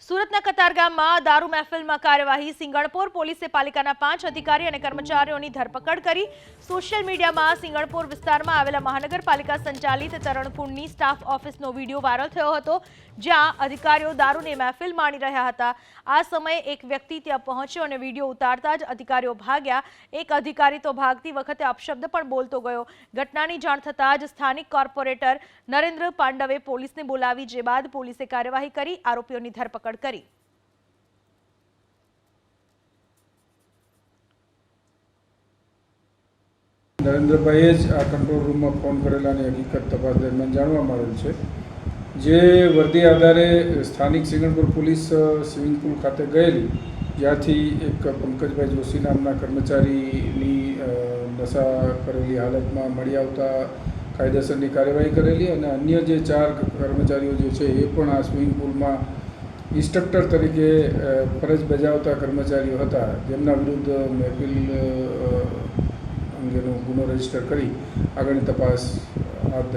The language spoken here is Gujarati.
સુરતના કતારગામમાં દારૂ મહેફિલમાં કાર્યવાહી સિંગણપોર પોલીસે પાલિકાના 5 અધિકારી અને કર્મચારીઓની ધરપકડ કરી। સોશિયલ મીડિયામાં સિંગણપોર વિસ્તારમાં આવેલા મહાનગરપાલિકા સંચાલિત તરણકુંડની સ્ટાફ ઓફિસનો વિડીયો વાયરલ થયો હતો, જ્યાં અધિકારીઓ દારૂની મહેફિલ માણી રહ્યા હતા। આ સમયે એક વ્યક્તિ ત્યાં પહોંચ્યો અને વિડીયો ઉતારતા જ અધિકારીઓ ભાગ્યા। એક અધિકારી તો ભાગતી વખતે અપશબ્દ પણ બોલતો ગયો। ઘટનાની જાણ થતાં જ સ્થાનિક કોર્પોરેટર નરેન્દ્ર પાંડવે પોલીસને બોલાવી, જે બાદ પોલીસે કાર્યવાહી કરી આરોપીઓની ધરપકડ કરી। નરેન્દ્રભાઈએ જ આ કંટ્રોલ રૂમમાં ફોન કરેલાની હકીકત તપાસ દરમિયાન જાણવા મળેલ છે, જે વર્દી આધારે સ્થાનિક સિંગણપુર પોલીસ સ્વિમિંગ પુલ ખાતે ગયેલી, જ્યાંથી એક પંકજભાઈ જોશી નામના કર્મચારીની નશા કરેલી હાલતમાં મળી આવતા કાયદેસરની કાર્યવાહી કરેલી અને અન્ય જે 4 કર્મચારીઓ જે છે એ પણ આ સ્વિમિંગ પુલમાં ઇન્સ્ટ્રક્ટર તરીકે ફરજ બજાવતા કર્મચારીઓ હતા, જેમના વિરુદ્ધ મહેફિલ અંગેનો ગુનો રજીસ્ટર કરી આગળની તપાસ હાથ ધરી।